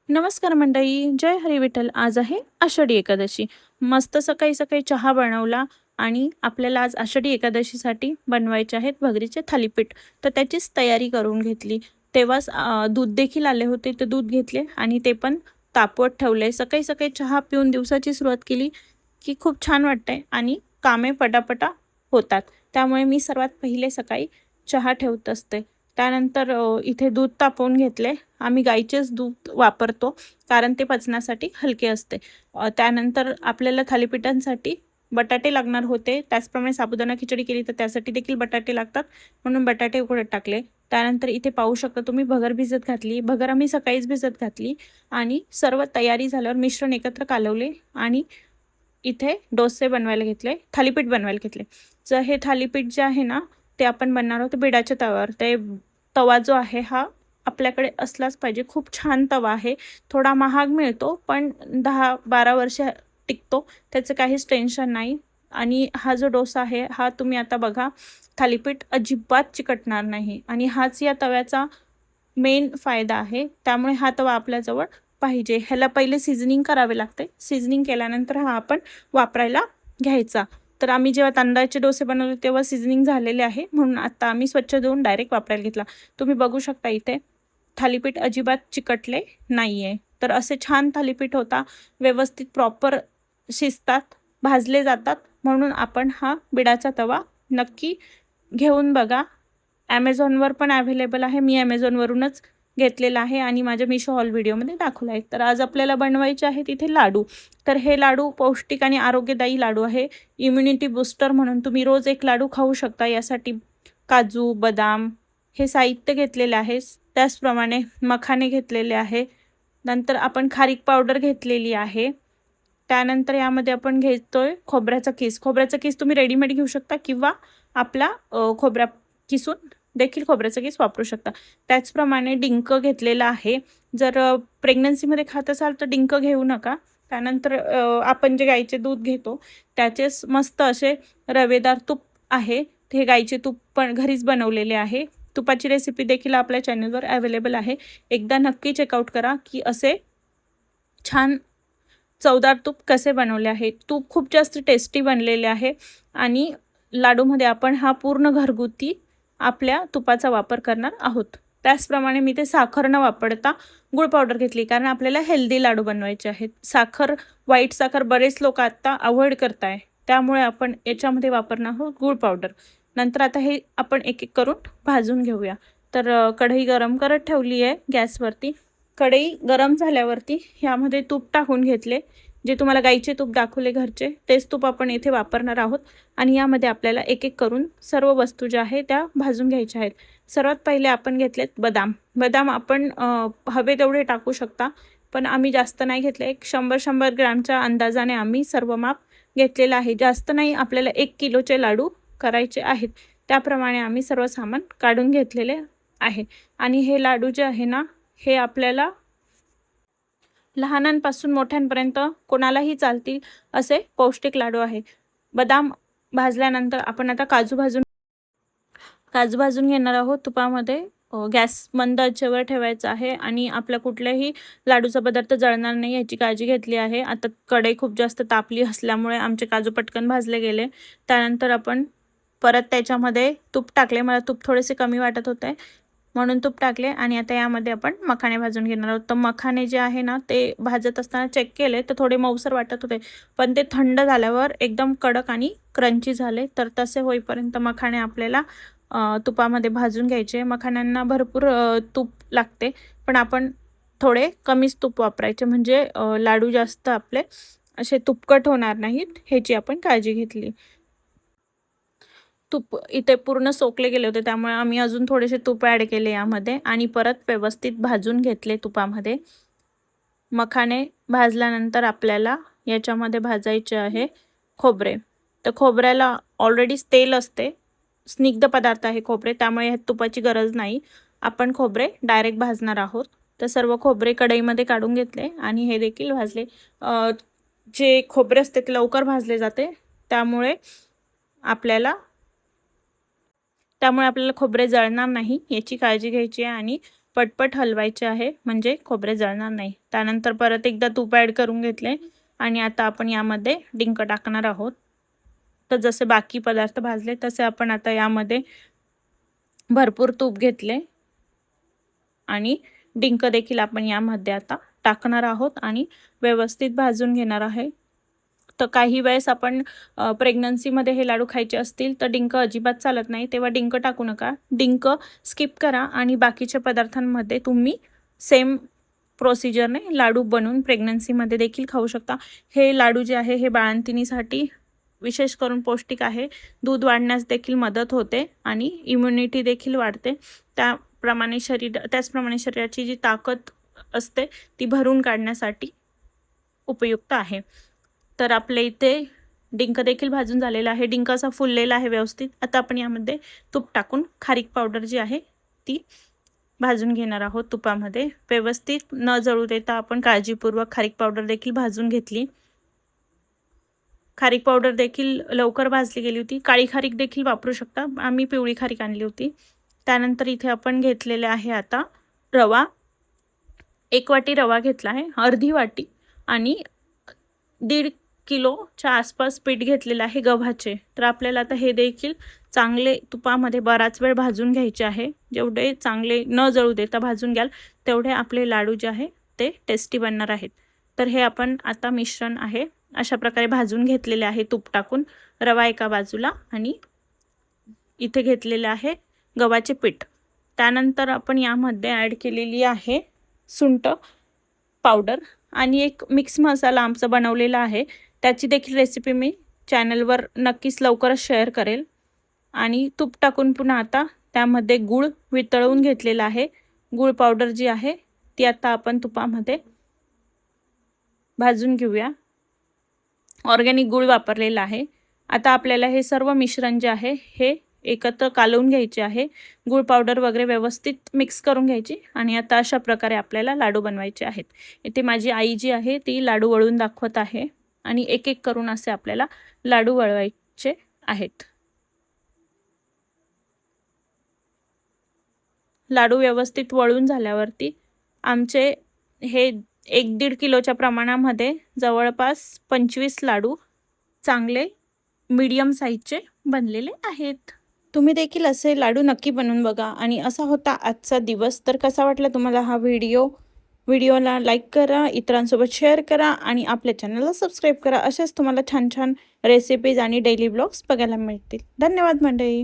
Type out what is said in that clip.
नमस्कार मंडळी, जय हरी विठ्ठल. आज आहे आषाढी एकादशी. मस्त सकाळी सकाळी चहा बनवला आणि आपल्याला आज आषाढी एकादशीसाठी बनवायचे आहेत भगरीचे थालीपीठ. तर त्याचीच तयारी करून घेतली. तेव्हाच दूध देखील आले होते, ते दूध घेतले आणि ते पण तापवत ठेवले. सकाळी सकाळी चहा पिऊन दिवसाची सुरुवात केली की खूप छान वाटतंय आणि कामे पटापटा होतात. त्यामुळे मी सर्वात पहिले सकाळी चहा ठेवत असते. त्यानंतर इथे दूध तापवून घेतले. आम्ही गाईचेच दूध वापरतो कारण ते पचनासाठी हलके असते. त्यानंतर आपल्याला थालीपीठांसाठी बटाटे लागणार होते. त्याचप्रमाणे साबुदाणा खिचडी केली तर त्यासाठी देखील बटाटे लागतात, म्हणून बटाटे उकडत टाकले. त्यानंतर इथे पाहू शकता तुम्ही भगर भिजत घातली. भगर आम्ही सकाळीच भिजत घातली आणि सर्व तयारी झाल्यावर मिश्रण एकत्र कालवले आणि इथे डोसे बनवायला घेतले, थालीपीठ बनवायला घेतले. जर हे थालीपीठ जे आहे ना, ते आपण बनणार आहोत बिडाच्या तव्यावर. ते तवा जो आहे हा आपल्याकडे असलाच पाहिजे. खूप छान तवा आहे. थोडा महाग मिळतो, पण 10-12 वर्ष टिकतो. त्याचं काहीच टेन्शन नाही. आणि हा जो डोसा आहे, हा तुम्ही आता बघा, थालीपीठ अजिबात चिकटणार नाही आणि हाच या तव्याचा मेन फायदा आहे. त्यामुळे हा तवा आपल्याजवळ पाहिजे. ह्याला पहिले सीझनिंग करावे लागते. सीझनिंग केल्यानंतर हा आपण वापरायला घ्यायचा. तर आम्ही जेव्हा तांदळाचे डोसे बनवले तेव्हा सीझनिंग झालेले आहे, म्हणून आता आम्ही स्वच्छ धुवून डायरेक्ट वापरायला घेतला. तुम्ही बघू शकता इथे थालीपीठ अजिबात चिकटले नाही आहे. तर असे छान थालीपीठ होता. व्यवस्थित प्रॉपर शिजतात, भाजले जातात. म्हणून आपण हा बिडाचा तवा नक्की घेऊन बघा. ॲमेझॉनवर पण अवेलेबल आहे. मी ॲमेझॉनवरूनच घेतलेला आहे आणि माझ्या मिशो हॉल व्हिडिओमध्ये दाखवला आहे. तर आज आपल्याला बनवायचे आहेत इथे लाडू. तर हे लाडू पौष्टिक आणि आरोग्यदायी लाडू आहे. इम्युनिटी बूस्टर म्हणून तुम्ही रोज एक लाडू खाऊ शकता. यासाठी काजू, बदाम हे साहित्य घेतलेले आहे. त्याचप्रमाणे मखाने घेतलेले आहे. नंतर आपण खारीक पावडर घेतलेली आहे. त्यानंतर यामध्ये आपण घेतोय खोबऱ्याचा किस. खोबऱ्याचा किस तुम्ही रेडीमेड घेऊ शकता किंवा आपला खोबऱ्या किसून देखील खोबऱ्याचा किस वापरू शकता. त्याचप्रमाणे डिंक घेतलेला आहे. जर प्रेग्नन्सीमध्ये खात असाल तर डिंक घेऊ नका. त्यानंतर आपण जे गाईचे दूध घेतो त्याचेच मस्त असे रवेदार तूप आहे. हे गाईचे तूप पण घरीच बनवलेले आहे. तुपाची रेसिपी देखील आपल्या चॅनलवर अवेलेबल आहे. एकदा नक्की चेकआउट करा की असे छान चवदार तूप कसे बनवले आहे. तूप खूप जास्त टेस्टी बनलेले आहे आणि लाडूमध्ये आपण हा पूर्ण घरगुती आपल्या तुपाचा वापर करणार आहोत. त्याचप्रमाणे मी ते साखर न वापरता गूळ पावडर घेतली, कारण आपल्याला हेल्दी लाडू बनवायचे आहेत. व्हाईट साखर बरेच लोक आता अवॉइड करताय, त्यामुळे आपण याच्यामध्ये वापरणार आहोत गूळ पावडर. नंतर आता हे आपण एक एक करून भाजून घेऊया. तर कढई गरम करत ठेवली आहे गॅसवरती. कढई गरम झाल्यावरती ह्यामध्ये तूप टाकून घेतले. जे तुम्हाला गाईचे तूप दाखवले घरचे, तेच तूप आपण इथे वापरणार आहोत. आणि यामध्ये आपल्याला एक एक करून सर्व वस्तू ज्या आहेत त्या भाजून घ्यायच्या आहेत. सर्वात पहिले आपण घेतलेत बदाम. बदाम आपण हवे तेवढे टाकू शकता, पण आम्ही जास्त नाही घेतले. एक 100-100 ग्रॅमच्या अंदाजाने आम्ही सर्व माप घेतलेलं आहे. जास्त नाही, आपल्याला 1 किलोचे लाडू करायचे आहेत. त्याप्रमाणे आम्ही सर्व सामान काढून घेतलेले आहे. आणि हे लाडू जे आहे ना, हे आपल्याला लहानांपासून मोठ्यांपर्यंत कोणालाही चालतील असे पौष्टिक लाडू आहे. बदाम भाजल्यानंतर आपण आता काजू भाजून घेणार आहोत तुपामध्ये. गॅस मंद आचेवर ठेवायचा आहे आणि आपल्या कुठल्याही लाडूचा पदार्थ जळणार नाही याची काळजी घेतली आहे. आता कढई खूप जास्त तापली असल्यामुळे आमचे काजू पटकन भाजले गेले. त्यानंतर आपण परत त्याच्यामध्ये तूप टाकले. मला तूप थोडेसे कमी वाटत होते, म्हणून तूप टाकले. आणि आता यामध्ये आपण मखाणे भाजून घेणार आहोत. तर मखाणे जे आहे ना, ते भाजत असताना चेक केले तर थोडे मऊसर वाटत होते, पण ते थंड झाल्यावर एकदम कडक आणि क्रंची झाले. तर तसे होईपर्यंत मखाणे आपल्याला तुपामध्ये भाजून घ्यायचे. मखाण्यांना भरपूर तूप लागते, पण आपण थोडे कमीच तूप वापरायचे, म्हणजे लाडू जास्त आपले असे तुपकट होणार नाहीत, ह्याची आपण काळजी घेतली. तूप इथे पूर्ण सोकले गेले होते, त्यामुळे आम्ही अजून थोडेसे तूप ॲड केले यामध्ये आणि परत व्यवस्थित भाजून घेतले तुपामध्ये. मखाणे भाजल्यानंतर आपल्याला याच्यामध्ये भाजायचे आहे खोबरे. तर खोबऱ्याला ऑलरेडीच तेल असते, स्निग्ध पदार्थ आहे खोबरे, त्यामुळे ह्यात तुपाची गरज नाही. आपण खोबरे डायरेक्ट भाजणार आहोत. तर सर्व खोबरे कढईमध्ये काढून घेतले आणि हे देखील भाजले. जे खोबरे असते ते लवकर भाजले जाते, त्यामुळे आपल्याला खोबरे जळणार नाही याची काळजी घ्यायची आहे. आणि पटपट हलवायचे आहे, म्हणजे खोबरे जळणार नाही. त्यानंतर परत एकदा तूप ॲड करून घेतले आणि आता आपण यामध्ये डिंक टाकणार आहोत. तर जसे बाकी पदार्थ भाजले तसे आपण आता यामध्ये भरपूर तूप घेतले आणि डिंक देखील आपण यामध्ये आता टाकणार आहोत आणि व्यवस्थित भाजून घेणार आहे. तर काही वेळेस आपण प्रेग्नन्सीमध्ये हे लाडू खायचे असतील तर डिंक अजिबात चालत नाही, तेव्हा डिंक टाकू नका. डिंक स्किप करा आणि बाकीच्या पदार्थांमध्ये तुम्ही सेम प्रोसिजरने लाडू बनवून प्रेग्नन्सीमध्ये देखील खाऊ शकता. हे लाडू जे आहे हे बाळंतिणीसाठी विशेष करून पौष्टिक आहे. दूध वाढण्यास देखील मदत होते आणि इम्युनिटी देखील वाढते. त्याचप्रमाणे शरीराची जी ताकद असते ती भरून काढण्यासाठी उपयुक्त आहे. तर आपल्या इथे डिंक देखील भाजून झालेला आहे. डिंक असा फुललेला आहे व्यवस्थित. आता आपण यामध्ये तूप टाकून खारीक पावडर जी आहे ती भाजून घेणार आहोत तुपामध्ये. व्यवस्थित न जळू देता आपण काळजीपूर्वक खारीक पावडर देखील भाजून घेतली. खारीक पावडर देखील लवकर भाजली गेली होती. काळी खारीक देखील वापरू शकता, आम्ही पिवळी खारीक आणली होती. त्यानंतर इथे आपण घेतलेले आहे आता रवा. 1 वाटी रवा घेतला आहे, अर्धी वाटी आणि 1.5 किलोच्या आसपास पीठ घेतलेलं आहे गव्हाचे. तर आपल्याला आता हे देखील चांगले तुपामध्ये बराच वेळ भाजून घ्यायचे आहे. जेवढे चांगले न जळू देता भाजून घ्याल तेवढे आपले लाडू जे आहे ते टेस्टी बनणार आहेत. तर हे आपण आता मिश्रण आहे अशा प्रकारे भाजून घेतलेले आहे तूप टाकून. रवा एका बाजूला आणि इथे घेतलेले आहे गव्हाचे पीठ. त्यानंतर आपण यामध्ये ॲड केलेली आहे सुंठ पावडर आणि एक मिक्स मसाला आमचा बनवलेला आहे. त्याची देखील रेसिपी मी चॅनलवर नक्कीच लवकरच शेअर करेल. आणि तूप टाकून पुन्हा आता त्यामध्ये गूळ वितळवून घेतलेला आहे. गूळ पावडर जी आहे ती आता आपण तुपामध्ये भाजून घेऊया. ऑर्गॅनिक गूळ वापरलेला आहे. आता आपल्याला हे सर्व मिश्रण जे आहे हे एकत्र कालवून घ्यायचे आहे. गूळ पावडर वगैरे व्यवस्थित मिक्स करून घ्यायची आणि आता अशा प्रकारे आपल्याला लाडू बनवायचे आहेत. इथे माझी आई जी आहे ती लाडू वळून दाखवत आहे आणि एक एक करून असे आपल्याला लाडू वळवायचे आहेत. लाडू व्यवस्थित वळून झाल्यावरती आमचे हे 1-1.5 किलोच्या प्रमाणामध्ये जवळपास 25 लाडू चांगले मीडियम साईजचे बनलेले आहेत. तुम्ही देखील असे लाडू नक्की बनवून बघा. आणि असा होता आजचा दिवस. तर कसा वाटला तुम्हाला हा व्हिडिओला लाईक करा, इतरांसोबत शेअर करा आणि आपल्या चॅनलला सबस्क्राईब करा. असेच तुम्हाला छान छान रेसिपीज आणि डेली ब्लॉग्स बघायला मिळतील. धन्यवाद मंडळी.